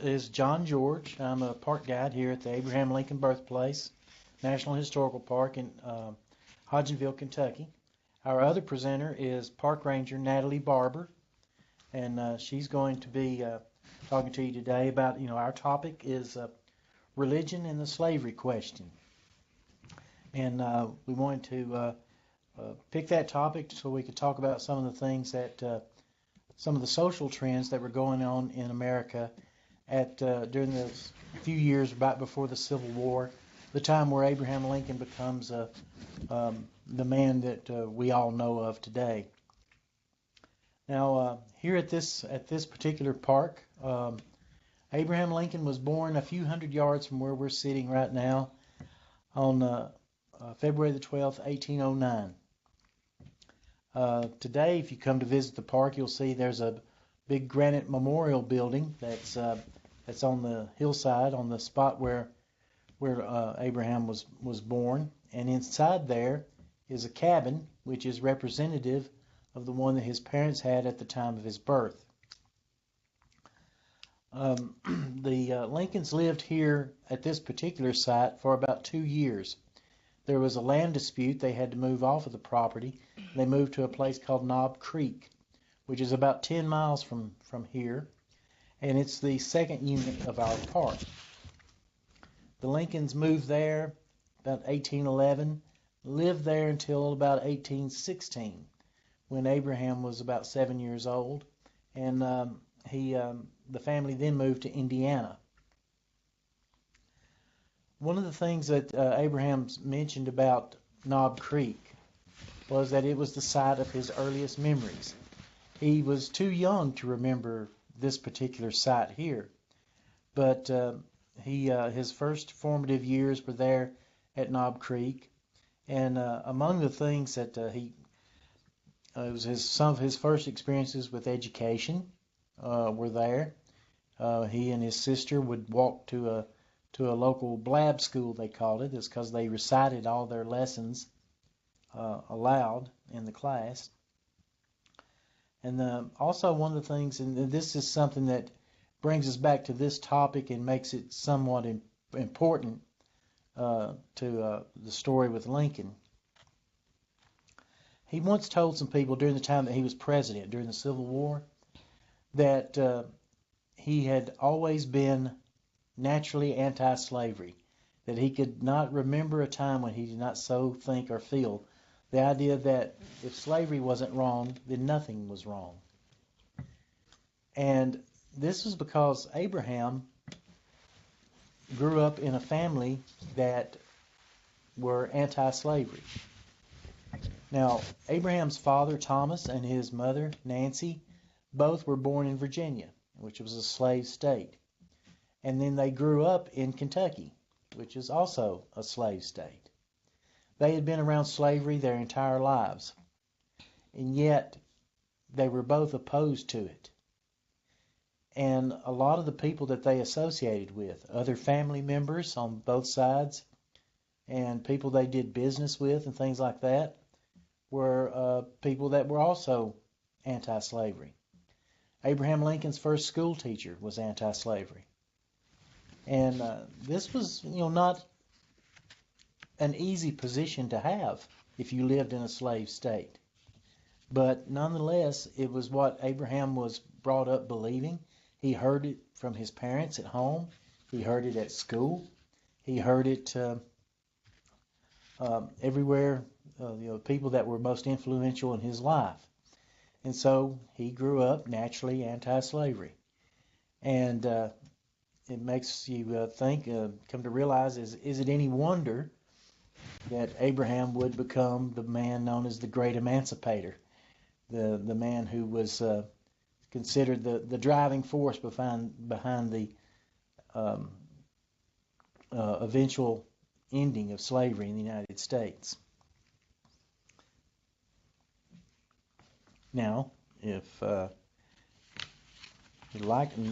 is John George. I'm a park guide here at the Abraham Lincoln Birthplace National Historical Park in Hodgenville, Kentucky. Our other presenter is Park Ranger Natalie Barber, and she's going to be talking to you today about, our topic is religion and the slavery question. And we wanted to pick that topic so we could talk about some of the things that, some of the social trends that were going on in America during the few years right before the Civil War, the time where Abraham Lincoln becomes the man that we all know of today. Now, here at this particular park, Abraham Lincoln was born a few hundred yards from where we're sitting right now on February the 12th, 1809. Today, if you come to visit the park, you'll see there's a big granite memorial building that's on the hillside on the spot where Abraham was born, and inside there is a cabin which is representative of the one that his parents had at the time of his birth. The Lincolns lived here at this particular site for about 2 years. There was a land dispute. They had to move off of the property. They moved to a place called Knob Creek, which is about 10 miles from here, and it's the second unit of our park. The Lincolns moved there about 1811, lived there until about 1816, when Abraham was about 7 years old, and the family then moved to Indiana. One of the things that Abraham mentioned about Knob Creek was that it was the site of his earliest memories. He was too young to remember this particular site here, but his first formative years were there at Knob Creek, and among the things that it was some of his first experiences with education were there. He and his sister would walk to a local blab school, they called it. It's because they recited all their lessons aloud in the class. And also one of the things, and this is something that brings us back to this topic and makes it somewhat important to the story with Lincoln. He once told some people during the time that he was president, during the Civil War, that he had always been naturally anti-slavery, that he could not remember a time when he did not so think or feel. The idea that if slavery wasn't wrong, then nothing was wrong. And this was because Abraham grew up in a family that were anti-slavery. Now, Abraham's father, Thomas, and his mother, Nancy, both were born in Virginia, which was a slave state. And then they grew up in Kentucky, which is also a slave state. They had been around slavery their entire lives, and yet they were both opposed to it. And a lot of the people that they associated with, other family members on both sides, and people they did business with and things like that, were people that were also anti-slavery. Abraham Lincoln's first school teacher was anti-slavery. And this was, not an easy position to have if you lived in a slave state. But nonetheless, it was what Abraham was brought up believing. He heard it from his parents at home. He heard it at school. He heard it everywhere, people that were most influential in his life. And so he grew up naturally anti-slavery. And it makes you think, come to realize, is it any wonder that Abraham would become the man known as the Great Emancipator, the man who was considered the driving force behind the eventual ending of slavery in the United States. Now, if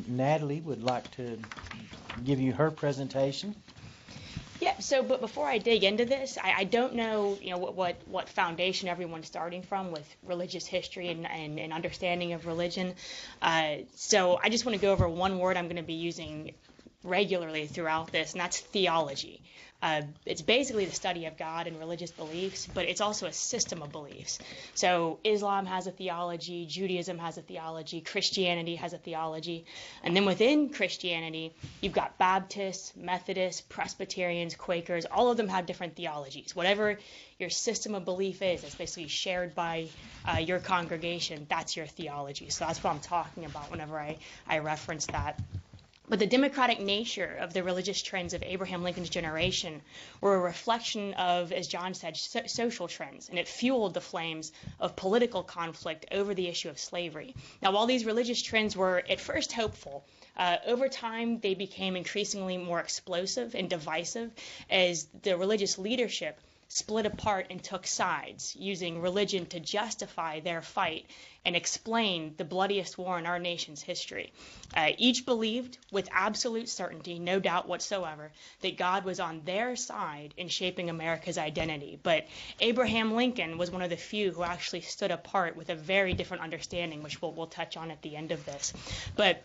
Natalie would like to give you her presentation. Yeah, But before I dig into this, I don't know, what foundation everyone's starting from with religious history and understanding of religion. So I just want to go over one word I'm going to be using regularly throughout this, and that's theology. It's basically the study of God and religious beliefs, but it's also a system of beliefs. So Islam has a theology, Judaism has a theology, Christianity has a theology, and then within Christianity, you've got Baptists, Methodists, Presbyterians, Quakers. All of them have different theologies. Whatever your system of belief is, it's basically shared by your congregation. That's your theology. So that's what I'm talking about whenever I reference that. But the democratic nature of the religious trends of Abraham Lincoln's generation were a reflection of, as John said, social trends, and it fueled the flames of political conflict over the issue of slavery. Now, while these religious trends were at first hopeful, over time they became increasingly more explosive and divisive as the religious leadership split apart and took sides, using religion to justify their fight and explain the bloodiest war in our nation's history. Each believed with absolute certainty, no doubt whatsoever, that God was on their side in shaping America's identity. But Abraham Lincoln was one of the few who actually stood apart with a very different understanding, which we'll touch on at the end of this. But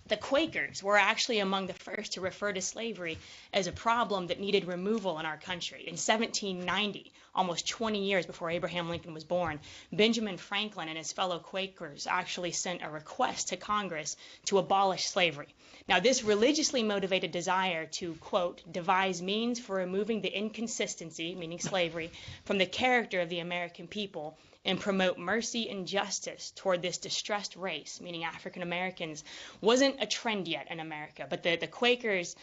the Quakers were actually among the first to refer to slavery as a problem that needed removal in our country. In 1790, almost 20 years before Abraham Lincoln was born, Benjamin Franklin and his fellow Quakers actually sent a request to Congress to abolish slavery. Now, this religiously motivated desire to, quote, devise means for removing the inconsistency, meaning slavery, from the character of the American people and promote mercy and justice toward this distressed race, meaning African Americans, wasn't a trend yet in America. But the Quakers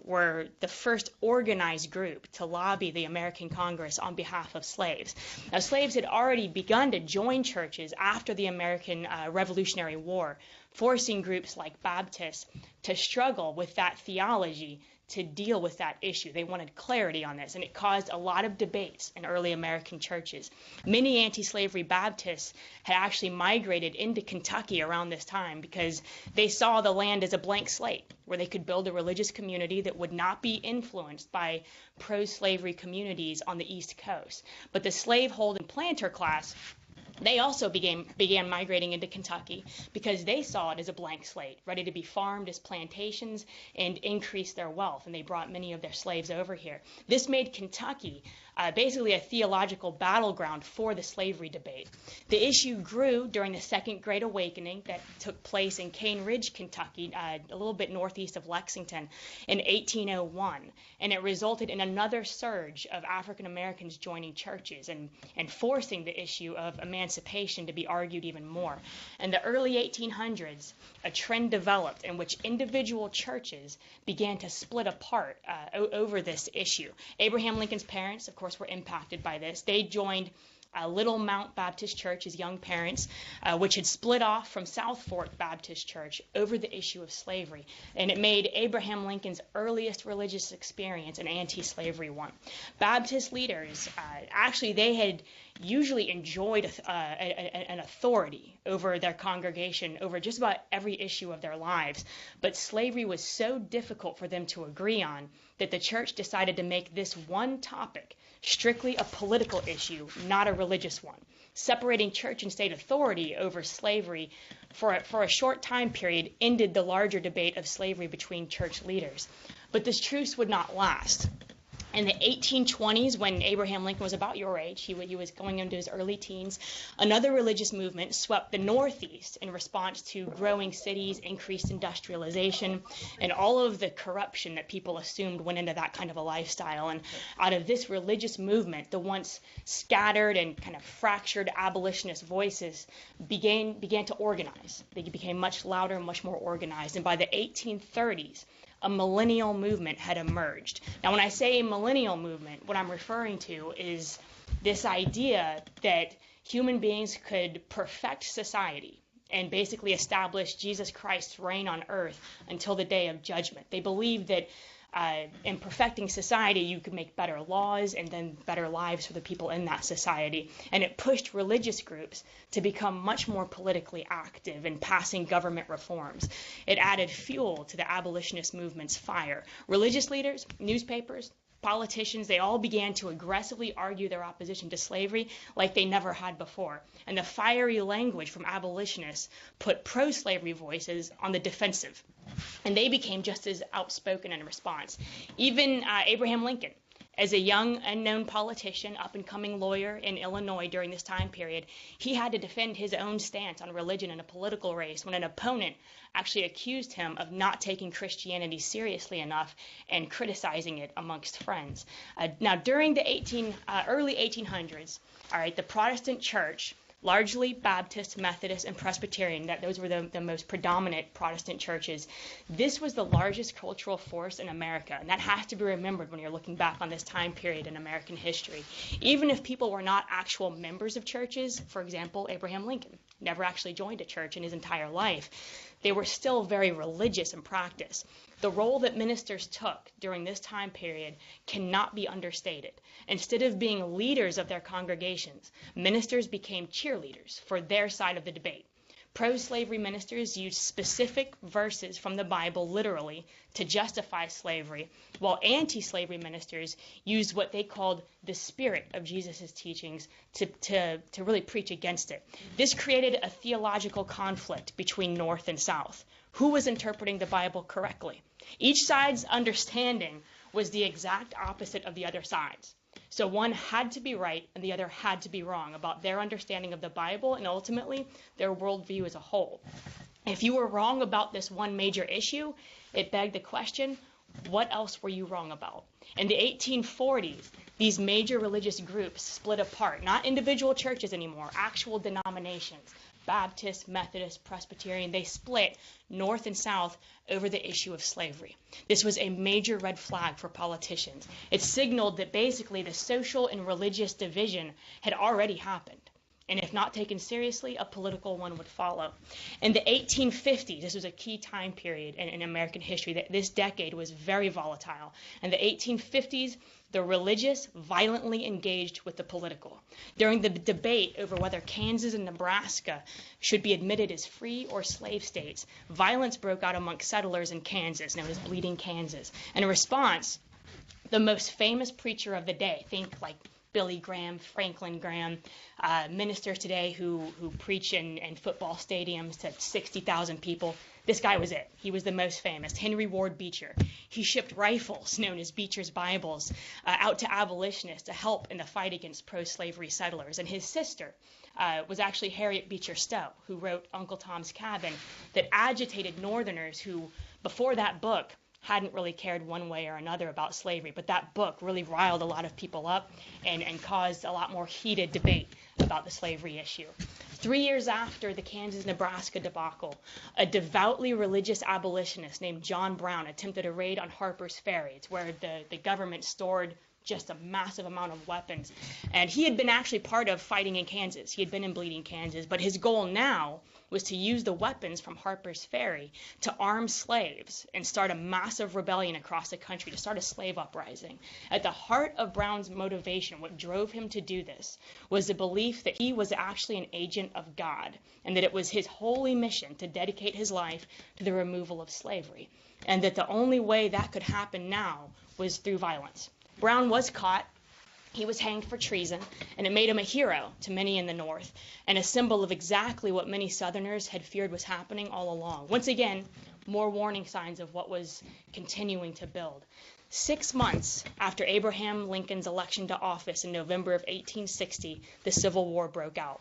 were the first organized group to lobby the American Congress on behalf of slaves. Now, slaves had already begun to join churches after the American Revolutionary War, forcing groups like Baptists to struggle with that theology to deal with that issue. They wanted clarity on this, and it caused a lot of debates in early American churches. Many anti-slavery Baptists had actually migrated into Kentucky around this time because they saw the land as a blank slate where they could build a religious community that would not be influenced by pro-slavery communities on the East Coast. But the slavehold and planter class, they also began migrating into Kentucky because they saw it as a blank slate, ready to be farmed as plantations and increase their wealth, and they brought many of their slaves over here. This made Kentucky basically a theological battleground for the slavery debate. The issue grew during the Second Great Awakening that took place in Cane Ridge, Kentucky, a little bit northeast of Lexington, in 1801, and it resulted in another surge of African Americans joining churches and forcing the issue of emancipation to be argued even more. In the early 1800s, a trend developed in which individual churches began to split apart over this issue. Abraham Lincoln's parents, of course, were impacted by this. They joined Little Mount Baptist Church as young parents, which had split off from South Fork Baptist Church over the issue of slavery. And it made Abraham Lincoln's earliest religious experience an anti-slavery one. Baptist leaders, actually, they had usually enjoyed an authority over their congregation over just about every issue of their lives. But slavery was so difficult for them to agree on that the church decided to make this one topic strictly a political issue, not a religious one. Separating church and state authority over slavery for a short time period ended the larger debate of slavery between church leaders. But this truce would not last. In the 1820s, when Abraham Lincoln was about your age, he was going into his early teens, another religious movement swept the Northeast in response to growing cities, increased industrialization, and all of the corruption that people assumed went into that kind of a lifestyle. And out of this religious movement, the once scattered and kind of fractured abolitionist voices began to organize. They became much louder and much more organized. And by the 1830s, a millennial movement had emerged. Now, when I say millennial movement, what I'm referring to is this idea that human beings could perfect society and basically establish Jesus Christ's reign on earth until the day of judgment. They believed that in perfecting society, you could make better laws and then better lives for the people in that society. And it pushed religious groups to become much more politically active in passing government reforms. It added fuel to the abolitionist movement's fire. Religious leaders, newspapers, politicians, they all began to aggressively argue their opposition to slavery like they never had before. And the fiery language from abolitionists put pro-slavery voices on the defensive. And they became just as outspoken in response. Even Abraham Lincoln, as a young, unknown politician, up-and-coming lawyer in Illinois during this time period, he had to defend his own stance on religion in a political race when an opponent actually accused him of not taking Christianity seriously enough and criticizing it amongst friends. Now, during the early 1800s, the Protestant church, largely Baptist, Methodist, and Presbyterian, those were the most predominant Protestant churches. This was the largest cultural force in America, and that has to be remembered when you're looking back on this time period in American history. Even if people were not actual members of churches, for example, Abraham Lincoln never actually joined a church in his entire life, they were still very religious in practice. The role that ministers took during this time period cannot be understated. Instead of being leaders of their congregations, ministers became cheerleaders for their side of the debate. Pro-slavery ministers used specific verses from the Bible literally to justify slavery, while anti-slavery ministers used what they called the spirit of Jesus' teachings to really preach against it. This created a theological conflict between North and South. Who was interpreting the Bible correctly? Each side's understanding was the exact opposite of the other side's. So one had to be right and the other had to be wrong about their understanding of the Bible and ultimately their worldview as a whole. If you were wrong about this one major issue, it begged the question, what else were you wrong about? In the 1840s, these major religious groups split apart, not individual churches anymore, actual denominations. Baptist, Methodist, Presbyterian, they split North and South over the issue of slavery. This was a major red flag for politicians. It signaled that basically the social and religious division had already happened. And if not taken seriously, a political one would follow. In the 1850s, this was a key time period in American history. That this decade was very volatile. In the 1850s, the religious violently engaged with the political. During the debate over whether Kansas and Nebraska should be admitted as free or slave states, violence broke out amongst settlers in Kansas, known as Bleeding Kansas. In response, the most famous preacher of the day, think like Billy Graham, Franklin Graham, ministers today who preach in football stadiums to 60,000 people. This guy was it. He was the most famous, Henry Ward Beecher. He shipped rifles, known as Beecher's Bibles, out to abolitionists to help in the fight against pro-slavery settlers. And his sister was actually Harriet Beecher Stowe, who wrote Uncle Tom's Cabin, that agitated Northerners who, before that book, hadn't really cared one way or another about slavery. But that book really riled a lot of people up and caused a lot more heated debate about the slavery issue. 3 years after the Kansas-Nebraska debacle, a devoutly religious abolitionist named John Brown attempted a raid on Harper's Ferry. It's where the government stored just a massive amount of weapons. And he had been actually part of fighting in Kansas. He had been in Bleeding Kansas. But his goal now was to use the weapons from Harper's Ferry to arm slaves and start a massive rebellion across the country, to start a slave uprising. At the heart of Brown's motivation, what drove him to do this, was the belief that he was actually an agent of God, and that it was his holy mission to dedicate his life to the removal of slavery, and that the only way that could happen now was through violence. Brown was caught. He was hanged for treason, and it made him a hero to many in the North, and a symbol of exactly what many Southerners had feared was happening all along. Once again, more warning signs of what was continuing to build. 6 months after Abraham Lincoln's election to office in November of 1860, the Civil War broke out.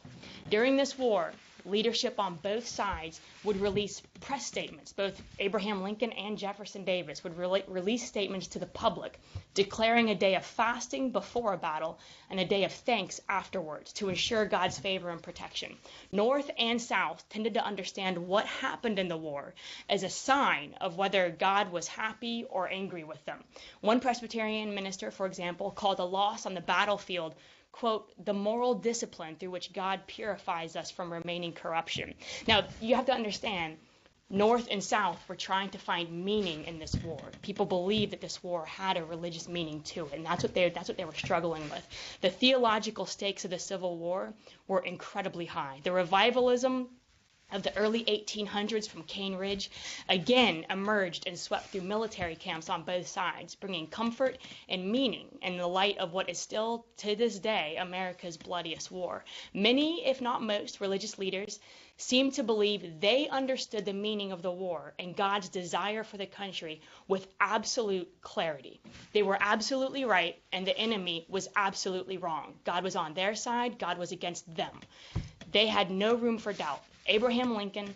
During this war, leadership on both sides would release press statements. Both Abraham Lincoln and Jefferson Davis would release statements to the public, declaring a day of fasting before a battle and a day of thanks afterwards to ensure God's favor and protection. North and South tended to understand what happened in the war as a sign of whether God was happy or angry with them. One Presbyterian minister, for example, called a loss on the battlefield, quote, the moral discipline through which God purifies us from remaining corruption. Now, you have to understand, North and South were trying to find meaning in this war. People believed that this war had a religious meaning to it, and that's what they were struggling with. The theological stakes of the Civil War were incredibly high. The revivalism of the early 1800s from Cane Ridge again emerged and swept through military camps on both sides, bringing comfort and meaning in the light of what is still, to this day, America's bloodiest war. Many, if not most, religious leaders seem to believe they understood the meaning of the war and God's desire for the country with absolute clarity. They were absolutely right, and the enemy was absolutely wrong. God was on their side, God was against them. They had no room for doubt. Abraham Lincoln,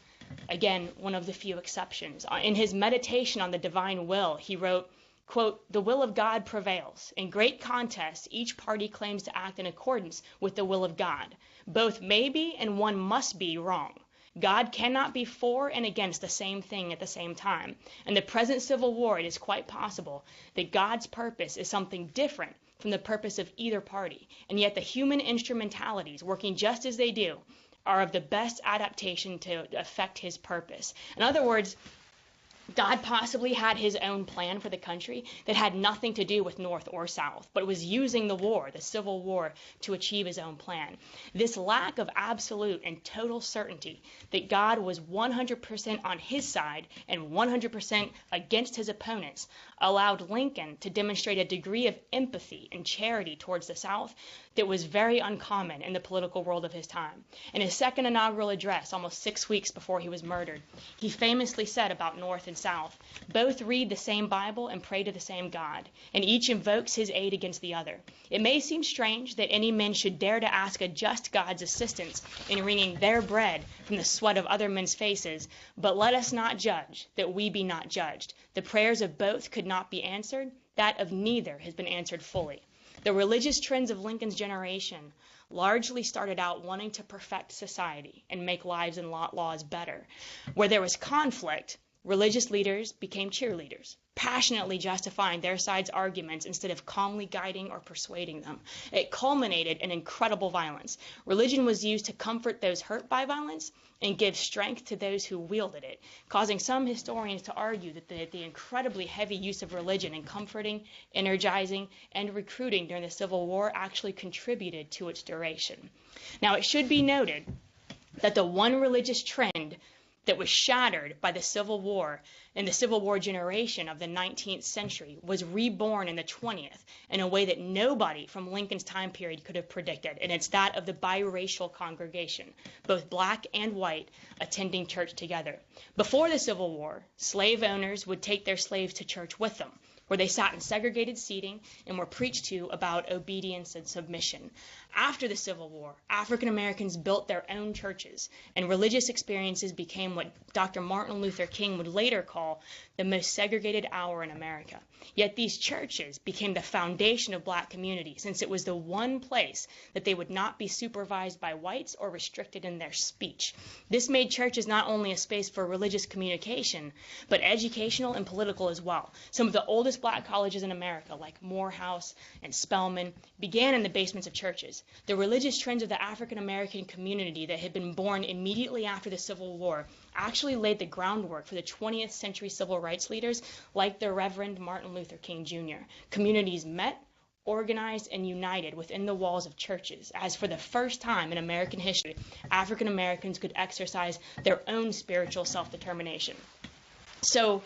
again, one of the few exceptions. In his meditation on the divine will, he wrote, quote, "The will of God prevails. In great contests, each party claims to act in accordance with the will of God. Both may be and one must be wrong. God cannot be for and against the same thing at the same time. In the present civil war, it is quite possible that God's purpose is something different from the purpose of either party, and yet the human instrumentalities, working just as they do, are of the best adaptation to affect his purpose." In other words, God possibly had his own plan for the country that had nothing to do with North or South, but was using the war, the Civil War, to achieve his own plan. This lack of absolute and total certainty that God was 100% on his side and 100% against his opponents allowed Lincoln to demonstrate a degree of empathy and charity towards the South that was very uncommon in the political world of his time. In his second inaugural address, almost 6 weeks before he was murdered, he famously said about North and South, "Both read the same Bible and pray to the same God, and each invokes his aid against the other. It may seem strange that any men should dare to ask a just God's assistance in wringing their bread from the sweat of other men's faces, but let us not judge, that we be not judged. The prayers of both could not be answered, that of neither has been answered fully." The religious trends of Lincoln's generation largely started out wanting to perfect society and make lives and laws better. Where there was conflict, religious leaders became cheerleaders, passionately justifying their side's arguments instead of calmly guiding or persuading them. It culminated in incredible violence. Religion was used to comfort those hurt by violence and give strength to those who wielded it, causing some historians to argue that the incredibly heavy use of religion in comforting, energizing, and recruiting during the Civil War actually contributed to its duration. Now, it should be noted that the one religious trend that was shattered by the Civil War and the Civil War generation of the 19th century was reborn in the 20th in a way that nobody from Lincoln's time period could have predicted, and it's that of the biracial congregation, both black and white, attending church together. Before the Civil War, slave owners would take their slaves to church with them, where they sat in segregated seating and were preached to about obedience and submission. After the Civil War, African Americans built their own churches, and religious experiences became what Dr. Martin Luther King would later call the most segregated hour in America. Yet these churches became the foundation of black community, since it was the one place that they would not be supervised by whites or restricted in their speech. This made churches not only a space for religious communication, but educational and political as well. Some of the oldest black colleges in America, like Morehouse and Spelman, began in the basements of churches. The religious trends of the African American community that had been born immediately after the Civil War actually laid the groundwork for the 20th century civil rights leaders like the Reverend Martin Luther King Jr. Communities met, organized, and united within the walls of churches, as for the first time in American history, African Americans could exercise their own spiritual self-determination. So,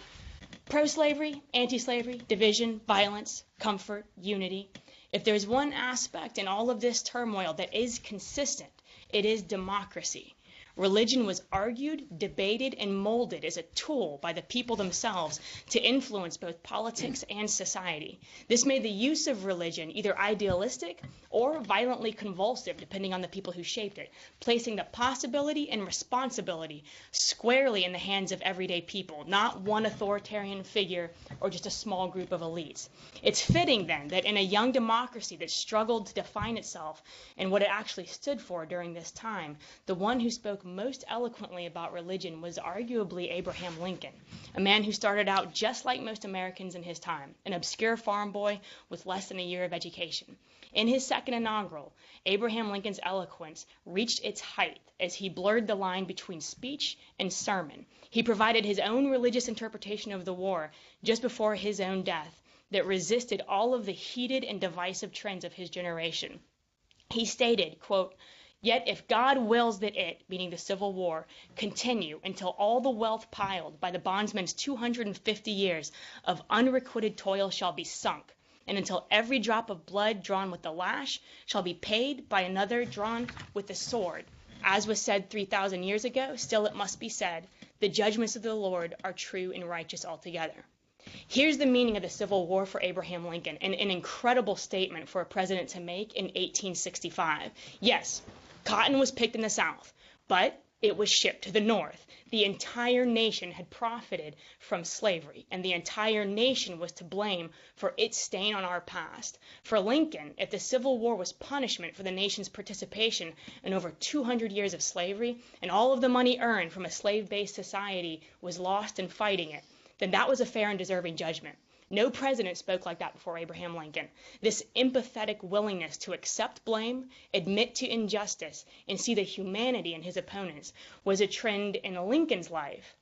pro-slavery, anti-slavery, division, violence, comfort, unity. If there's one aspect in all of this turmoil that is consistent, it is democracy. Religion was argued, debated, and molded as a tool by the people themselves to influence both politics and society. This made the use of religion either idealistic or violently convulsive, depending on the people who shaped it, placing the possibility and responsibility squarely in the hands of everyday people, not one authoritarian figure or just a small group of elites. It's fitting, then, that in a young democracy that struggled to define itself and what it actually stood for during this time, the one who spoke most eloquently about religion was arguably Abraham Lincoln, a man who started out just like most Americans in his time, an obscure farm boy with less than a year of education. In his second inaugural, Abraham Lincoln's eloquence reached its height as he blurred the line between speech and sermon. He provided his own religious interpretation of the war just before his own death that resisted all of the heated and divisive trends of his generation. He stated, quote, Yet if God wills that it, meaning the Civil War, continue until all the wealth piled by the bondsman's 250 years of unrequited toil shall be sunk, and until every drop of blood drawn with the lash shall be paid by another drawn with the sword, as was said 3,000 years ago, still it must be said, the judgments of the Lord are true and righteous altogether. Here's the meaning of the Civil War for Abraham Lincoln, an incredible statement for a president to make in 1865. Yes, cotton was picked in the South, but it was shipped to the North. The entire nation had profited from slavery, and the entire nation was to blame for its stain on our past. For Lincoln, if the Civil War was punishment for the nation's participation in over 200 years of slavery, and all of the money earned from a slave-based society was lost in fighting it, then that was a fair and deserving judgment. No president spoke like that before Abraham Lincoln. This empathetic willingness to accept blame, admit to injustice, and see the humanity in his opponents was a trend in Lincoln's life,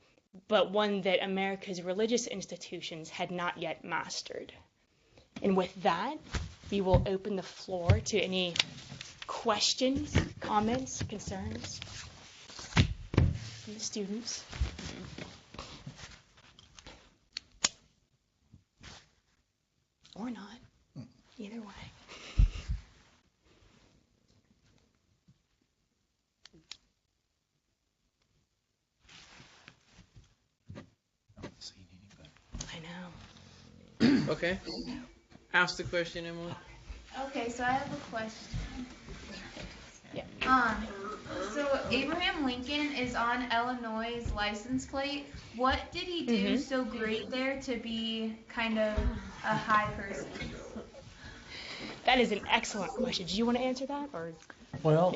but one that America's religious institutions had not yet mastered. And with that, we will open the floor to any questions, comments, concerns from the students. Or not. Either way. I don't see anybody. I know. Okay. Ask the question, Emily. Okay, so I have a question. Yeah. So Abraham Lincoln is on Illinois' license plate. What did he do so great there to be kind of a high person? That is an excellent question. Do you want to answer that, or? Well,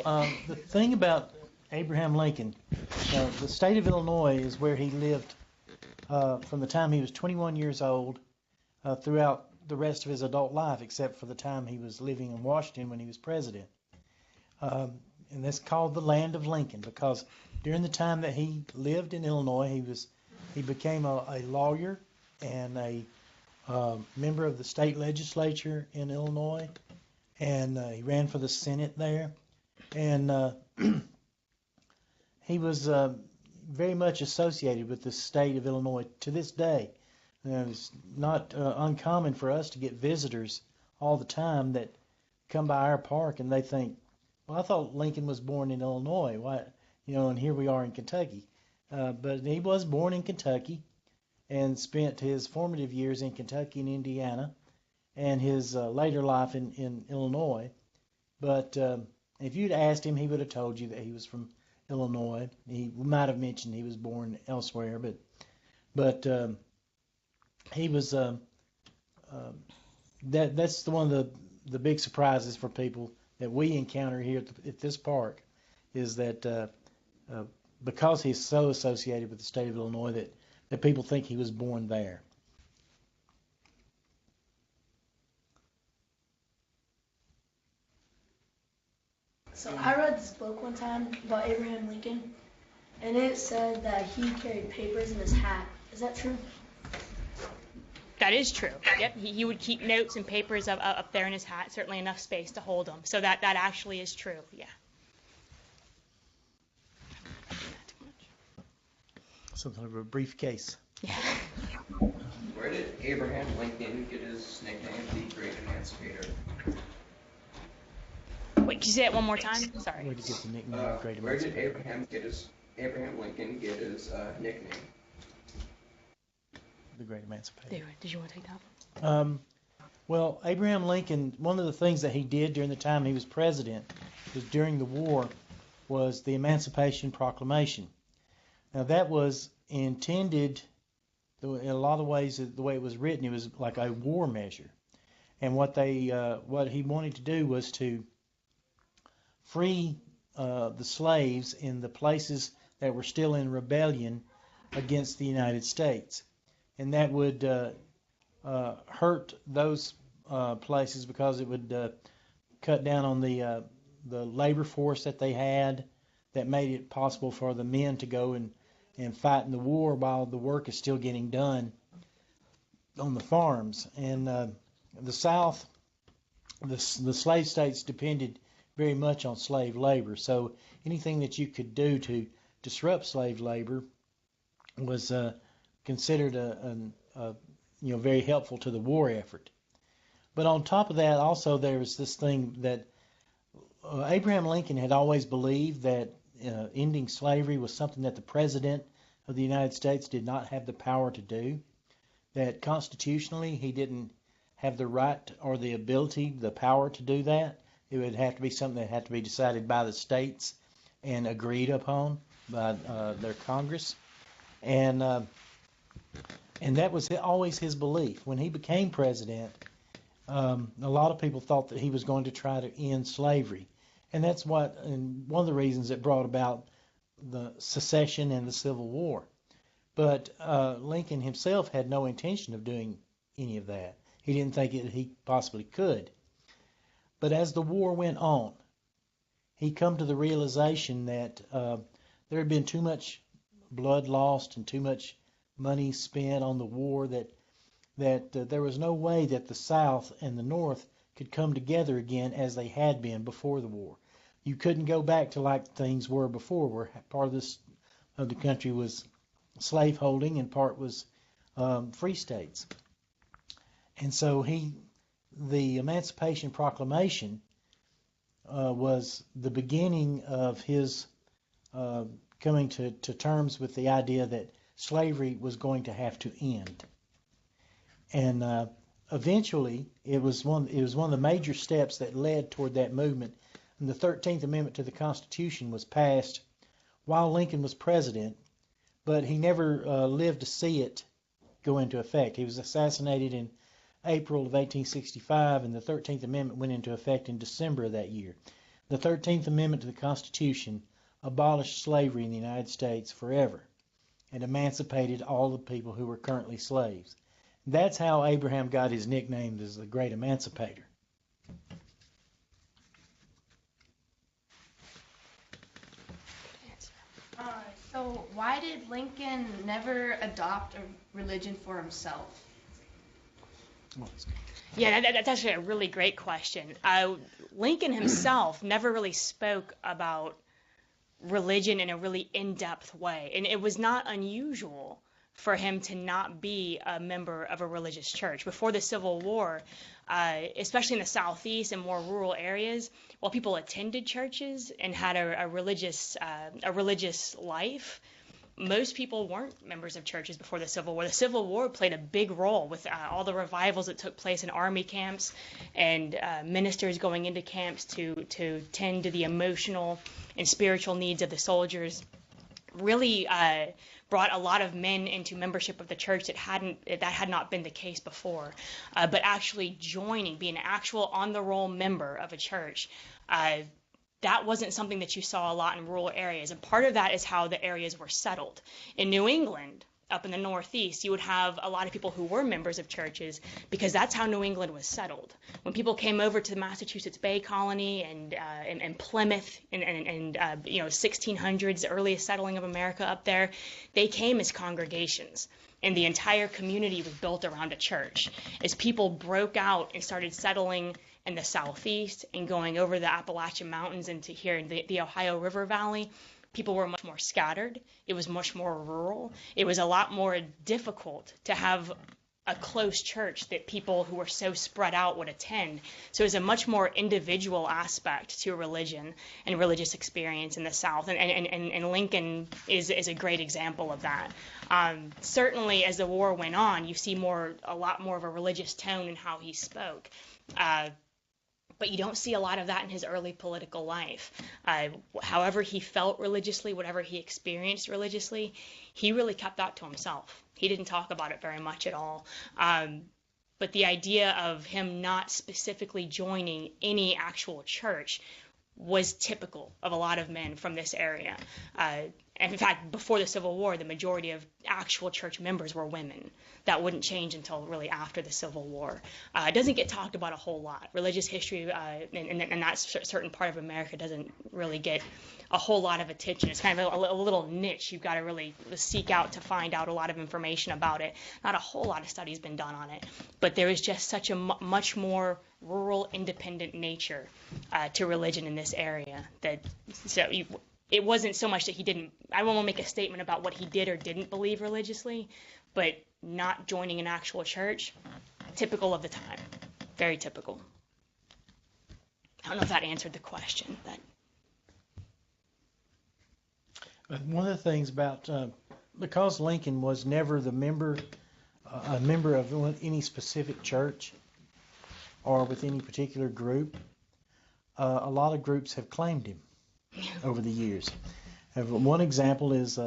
the thing about Abraham Lincoln, the state of Illinois is where he lived from the time he was 21 years old throughout the rest of his adult life, except for the time he was living in Washington when he was president. And that's called the land of Lincoln because during the time that he lived in Illinois, he became a lawyer and a member of the state legislature in Illinois, and he ran for the Senate there, and he was very much associated with the state of Illinois to this day. It's not uncommon for us to get visitors all the time that come by our park and they think, well, I thought Lincoln was born in Illinois. Why, and here we are in Kentucky. But he was born in Kentucky and spent his formative years in Kentucky and Indiana and his later life in Illinois. But if you'd asked him, he would have told you that he was from Illinois. He might have mentioned he was born elsewhere, but he was that's one of the big surprises for people that we encounter here at this park is that because he's so associated with the state of Illinois that people think he was born there. So I read this book one time about Abraham Lincoln, and it said that he carried papers in his hat. Is that true? That is true. Yep, he would keep notes and papers up there in his hat, certainly enough space to hold them. So that actually is true, yeah. Something of a briefcase. Yeah. Where did Abraham Lincoln get his nickname, the Great Emancipator? Wait, could you say it one more time? Sorry. Where did he get the nickname Great Where did Emancipator? Abraham Lincoln get his nickname? The Great Emancipator. Did you want to take that one? Well, Abraham Lincoln, one of the things that he did during the time he was president, was during the war, was the Emancipation Proclamation. Now that was intended, in a lot of ways, the way it was written, it was like a war measure. And what he wanted to do was to free the slaves in the places that were still in rebellion against the United States. And that would hurt those places because it would cut down on the labor force that they had that made it possible for the men to go and fight in the war while the work is still getting done on the farms. And the South, the slave states depended very much on slave labor. So anything that you could do to disrupt slave labor was considered very helpful to the war effort. But on top of that, also there was this thing that Abraham Lincoln had always believed that ending slavery was something that the President of the United States did not have the power to do, that constitutionally he didn't have the right or the ability, the power to do that. It would have to be something that had to be decided by the states and agreed upon by their Congress. And that was always his belief. When he became president, a lot of people thought that he was going to try to end slavery. And that's one of the reasons it brought about the secession and the Civil War. But Lincoln himself had no intention of doing any of that. He didn't think he possibly could. But as the war went on, he come to the realization that there had been too much blood lost and too much money spent on the war, that there was no way that the South and the North could come together again as they had been before the war. You couldn't go back to like things were before, where part of the country was slaveholding and part was free states. And so the Emancipation Proclamation was the beginning of his coming to terms with the idea that slavery was going to have to end. And eventually, it was one of the major steps that led toward that movement. And the 13th Amendment to the Constitution was passed while Lincoln was president, but he never lived to see it go into effect. He was assassinated in April of 1865, and the 13th Amendment went into effect in December of that year. The 13th Amendment to the Constitution abolished slavery in the United States forever and emancipated all the people who were currently slaves. That's how Abraham got his nickname as the Great Emancipator. So why did Lincoln never adopt a religion for himself? Yeah, that's actually a really great question. Lincoln himself never really spoke about religion in a really in-depth way, and it was not unusual for him to not be a member of a religious church. Before the Civil War, especially in the Southeast and more rural areas, while people attended churches and had a religious life, most people weren't members of churches before the Civil War. The Civil War played a big role with all the revivals that took place in army camps and ministers going into camps to tend to the emotional and spiritual needs of the soldiers. Really brought a lot of men into membership of the church that had not been the case before. But actually being an actual on-the-roll member of a church, that wasn't something that you saw a lot in rural areas. And part of that is how the areas were settled. In New England, up in the Northeast, you would have a lot of people who were members of churches because that's how New England was settled. When people came over to the Massachusetts Bay Colony and Plymouth and 1600s, the earliest settling of America up there, they came as congregations. And the entire community was built around a church. As people broke out and started settling in the Southeast and going over the Appalachian Mountains into here in the Ohio River Valley, people were much more scattered. It was much more rural. It was a lot more difficult to have a close church that people who were so spread out would attend. So it was a much more individual aspect to religion and religious experience in the South. And Lincoln is a great example of that. Certainly, as the war went on, you see a lot more of a religious tone in how he spoke. But you don't see a lot of that in his early political life. However he felt religiously, whatever he experienced religiously, he really kept that to himself. He didn't talk about it very much at all. But the idea of him not specifically joining any actual church was typical of a lot of men from this area. And in fact, before the Civil War, the majority of actual church members were women. That wouldn't change until really after the Civil War. It doesn't get talked about a whole lot. Religious history in that certain part of America doesn't really get a whole lot of attention. It's kind of a little niche. You've got to really seek out to find out a lot of information about it. Not a whole lot of studies been done on it. But there is just such a much more rural, independent nature to religion in this area that it wasn't so much that he didn't. I won't make a statement about what he did or didn't believe religiously, but not joining an actual church, typical of the time, very typical. I don't know if that answered the question. One of the things about because Lincoln was never a member of any specific church or with any particular group, a lot of groups have claimed him over the years. One example is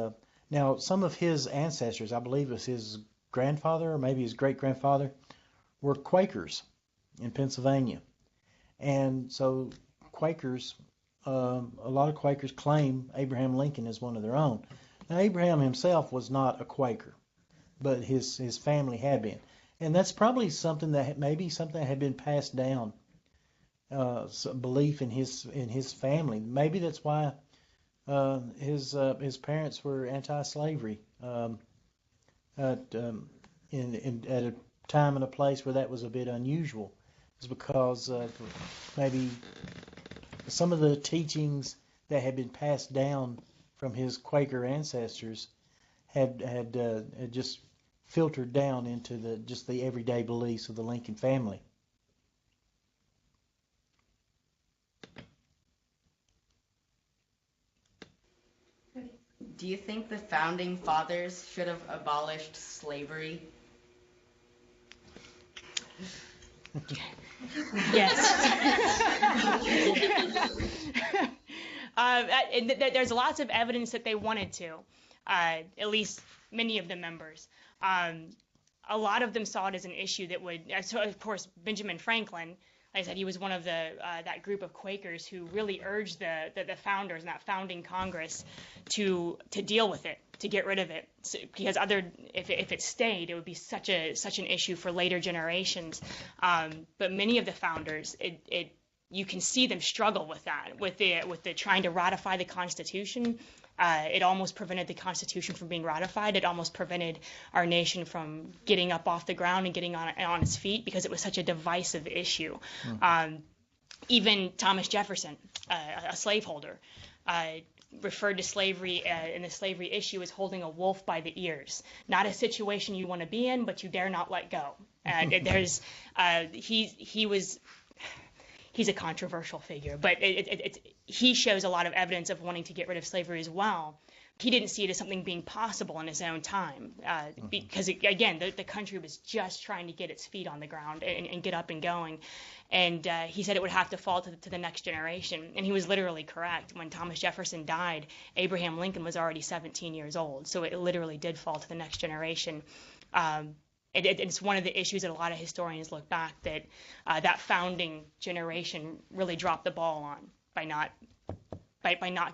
now some of his ancestors, I believe it was his grandfather or maybe his great-grandfather, were Quakers in Pennsylvania. And so Quakers, a lot of Quakers claim Abraham Lincoln as one of their own. Now Abraham himself was not a Quaker, but his family had been. And that's probably something that had been passed down, belief in his family. Maybe that's why his parents were anti-slavery at a time and a place where that was a bit unusual. It's because maybe some of the teachings that had been passed down from his Quaker ancestors had just filtered down into the everyday beliefs of the Lincoln family. Do you think the founding fathers should have abolished slavery? Yes. There's lots of evidence that they wanted to, at least many of the members. A lot of them saw it as an issue that would, so of course, Benjamin Franklin, like I said, he was one of that group of Quakers who really urged the founders and that founding Congress to deal with it, to get rid of it, because if it stayed, it would be such an issue for later generations. But many of the founders, you can see them struggle with that, with the trying to ratify the Constitution. It almost prevented the Constitution from being ratified. It almost prevented our nation from getting up off the ground and getting on its feet because it was such a divisive issue. Even Thomas Jefferson, a slaveholder, referred to slavery and the slavery issue as holding a wolf by the ears. Not a situation you want to be in, but you dare not let go. He's a controversial figure, but he shows a lot of evidence of wanting to get rid of slavery as well. He didn't see it as something being possible in his own time because, again, the country was just trying to get its feet on the ground and get up and going. And he said it would have to fall to the next generation. And he was literally correct. When Thomas Jefferson died, Abraham Lincoln was already 17 years old. So it literally did fall to the next generation. It's one of the issues that a lot of historians look back that that founding generation really dropped the ball on by not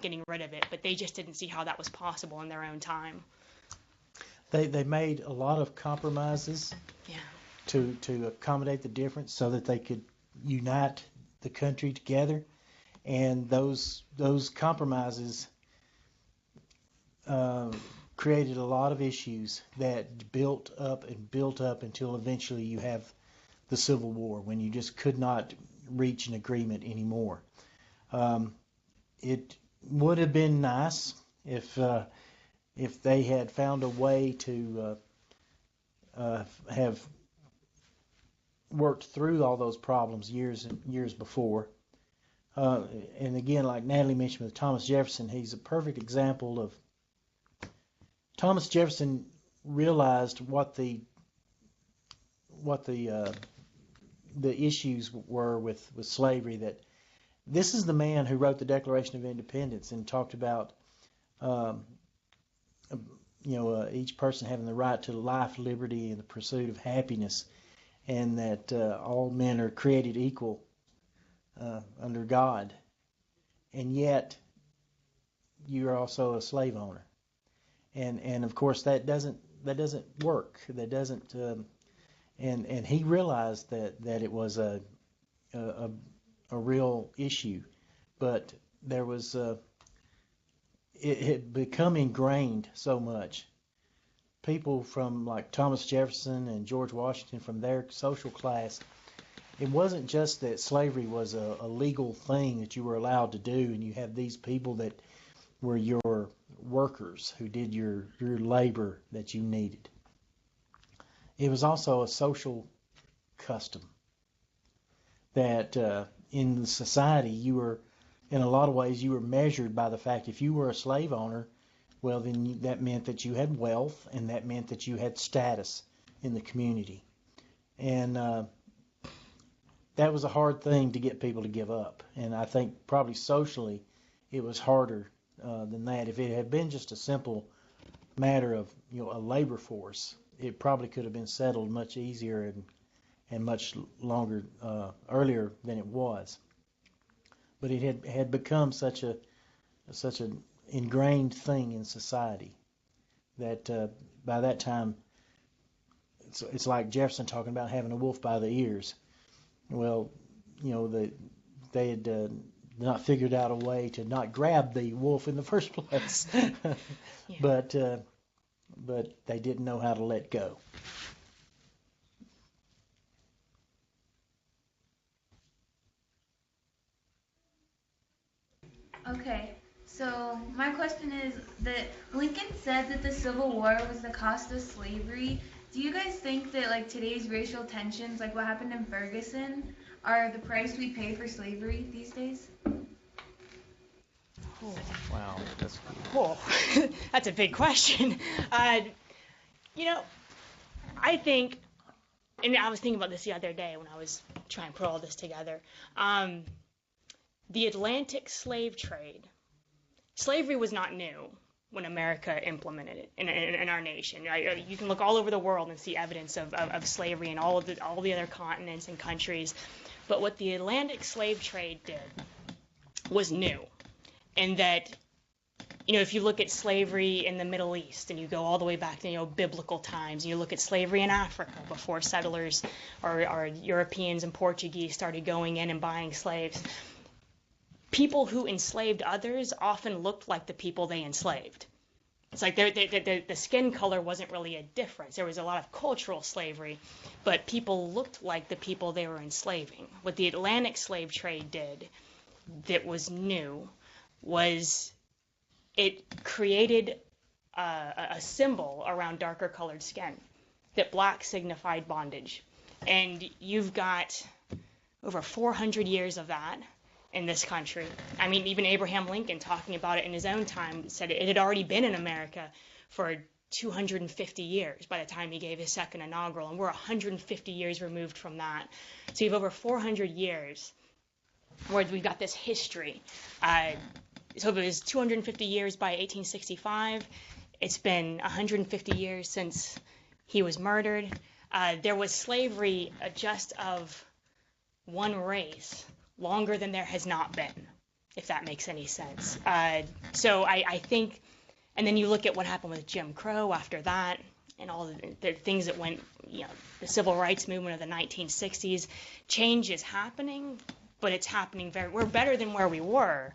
getting rid of it, but they just didn't see how that was possible in their own time. They made a lot of compromises to accommodate the difference so that they could unite the country together, and those compromises created a lot of issues that built up until eventually you have the Civil War, when you just could not reach an agreement anymore. It would have been nice if they had found a way to have worked through all those problems years and years before. And again, like Natalie mentioned with Thomas Jefferson, he's a perfect example of Thomas Jefferson realized what the issues were with slavery. That this is the man who wrote the Declaration of Independence and talked about each person having the right to life, liberty, and the pursuit of happiness, and that all men are created equal under God. And yet you're also a slave owner, and of course that doesn't work. That doesn't. And he realized that it was a real issue, but there was it had become ingrained so much. People from like Thomas Jefferson and George Washington, from their social class, it wasn't just that slavery was a legal thing that you were allowed to do, and you have these people that were your workers who did your labor that you needed. It was also a social custom that in society you were, in a lot of ways, you were measured by the fact if you were a slave owner, well, then that meant that you had wealth, and that meant that you had status in the community. And that was a hard thing to get people to give up. And I think probably socially it was harder than that. If it had been just a simple matter of a labor force, it probably could have been settled much easier and much longer earlier than it was. But it had become such an ingrained thing in society that by that time it's like Jefferson talking about having a wolf by the ears. Well, they had not figured out a way to not grab the wolf in the first place, but they didn't know how to let go. Okay, so my question is that Lincoln said that the Civil War was the cost of slavery. Do you guys think that like today's racial tensions, like what happened in Ferguson, are the price we pay for slavery these days? Wow, that's Oh, that's a big question. I think, and I was thinking about this the other day when I was trying to put all this together. The Atlantic slave trade, slavery was not new when America implemented it in our nation. You can look all over the world and see evidence of slavery in all the other continents and countries. But what the Atlantic slave trade did was new, in that, if you look at slavery in the Middle East and you go all the way back to biblical times, and you look at slavery in Africa before settlers or Europeans and Portuguese started going in and buying slaves, people who enslaved others often looked like the people they enslaved. It's like the skin color wasn't really a difference. There was a lot of cultural slavery, but people looked like the people they were enslaving. What the Atlantic slave trade did that was new was it created a symbol around darker colored skin, that black signified bondage. And you've got over 400 years of that in this country. I mean, even Abraham Lincoln, talking about it in his own time, said it had already been in America for 250 years by the time he gave his second inaugural, and we're 150 years removed from that. So you have over 400 years where we've got this history. So if it was 250 years by 1865, it's been 150 years since he was murdered. There was slavery just of one race longer than there has not been, if that makes any sense. So I think, and then you look at what happened with Jim Crow after that, and all the things that went, the civil rights movement of the 1960s. Change is happening, but it's happening we're better than where we were,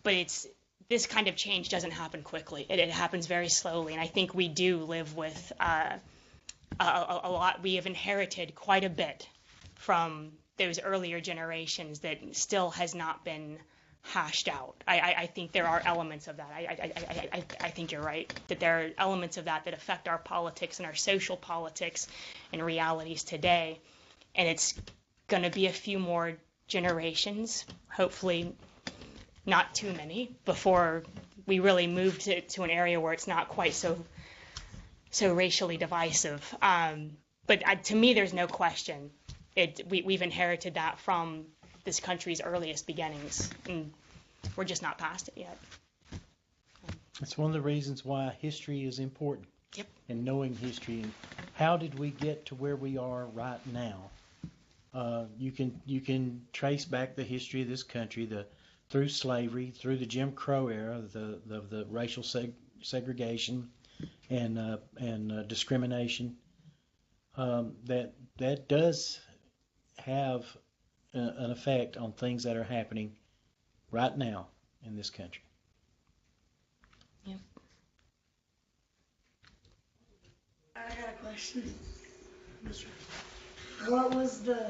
but this kind of change doesn't happen quickly. It happens very slowly, and I think we do live with a lot. We have inherited quite a bit from those earlier generations that still has not been hashed out. I think there are elements of that. I think you're right, that there are elements of that affect our politics and our social politics and realities today. And it's going to be a few more generations, hopefully not too many, before we really move to an area where it's not quite so racially divisive. But to me, there's no question. We've inherited that from this country's earliest beginnings, and we're just not past it yet. It's one of the reasons why history is important. Yep. And knowing history, and how did we get to where we are right now? You can trace back the history of this country, the through slavery, through the Jim Crow era, the racial segregation and discrimination, that does have an effect on things that are happening right now in this country. Yep. I got a question. What was the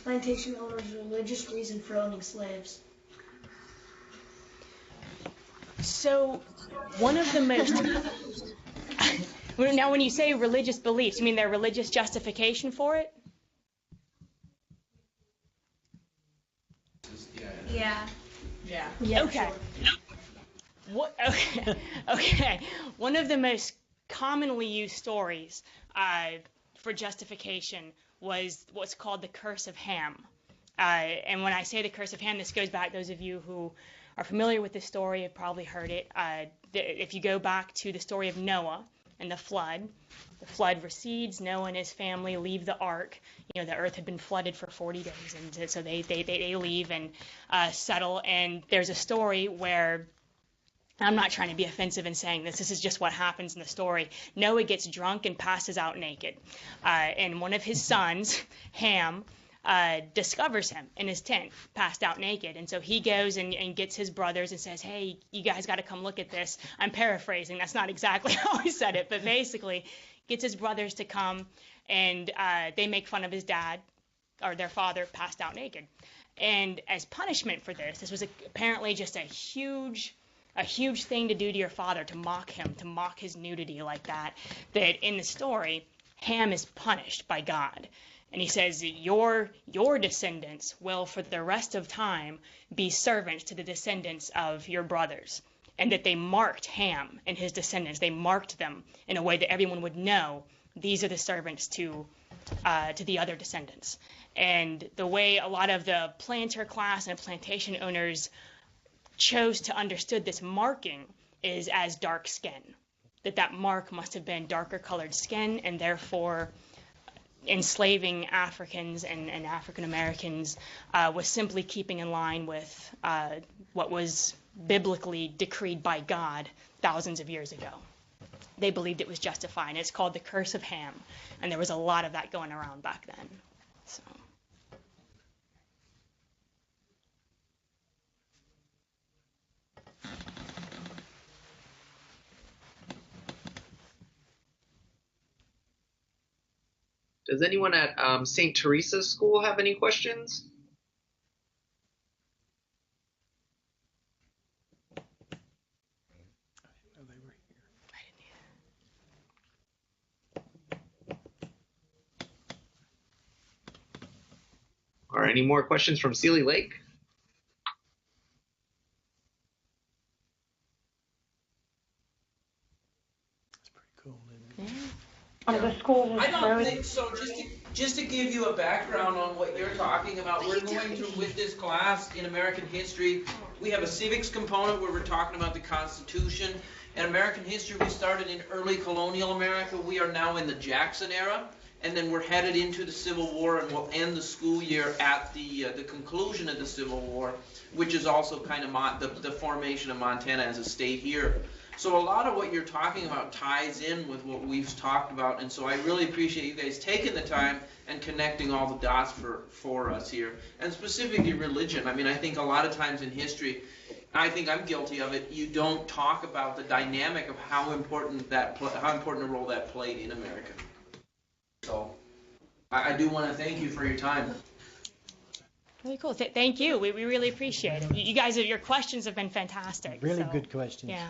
plantation owner's religious reason for owning slaves? So, one of the most now, when you say religious beliefs, you mean their religious justification for it? Yeah. Yeah. Okay. Sure. Okay. One of the most commonly used stories for justification was what's called the Curse of Ham. And when I say the Curse of Ham, this goes back, those of you who are familiar with this story have probably heard it. If you go back to the story of Noah and the flood recedes, Noah and his family leave the ark. The earth had been flooded for 40 days, and so they leave and settle. And there's a story where, I'm not trying to be offensive in saying this is just what happens in the story. Noah gets drunk and passes out naked. And one of his sons, Ham, discovers him in his tent, passed out naked. And so he goes and gets his brothers and says, hey, you guys got to come look at this. I'm paraphrasing. That's not exactly how he said it, but basically gets his brothers to come, and they make fun of his dad, or their father, passed out naked. And as punishment for this was apparently just a huge thing to do to your father, to mock him, to mock his nudity like that in the story, Ham is punished by God. And he says, your descendants will, for the rest of time, be servants to the descendants of your brothers. And that they marked Ham and his descendants. They marked them in a way that everyone would know these are the servants to the other descendants. And the way a lot of the planter class and plantation owners chose to understood this marking is as dark skin. That mark must have been darker colored skin, and therefore enslaving Africans and African Americans was simply keeping in line with what was biblically decreed by God thousands of years ago. They believed it was justified, and it's called the Curse of Ham, and there was a lot of that going around back then. So. Does anyone at St. Teresa's School have any questions? All right, any more questions from Sealy Lake? That's pretty cool, isn't it? The school was I don't think so. Just to give you a background on what you're talking about, we're going through with this class in American history. We have a civics component where we're talking about the Constitution. In American history, we started in early colonial America. We are now in the Jackson era, and then we're headed into the Civil War, and we'll end the school year at the conclusion of the Civil War, which is also kind of the formation of Montana as a state here. So a lot of what you're talking about ties in with what we've talked about, and so I really appreciate you guys taking the time and connecting all the dots for us here, and specifically religion. I mean, I think a lot of times in history, I think I'm guilty of it, you don't talk about the dynamic of how important a role that played in America. So I do want to thank you for your time. Really cool. Thank you. We really appreciate it. You guys, your questions have been fantastic. Really so, good questions. Yeah.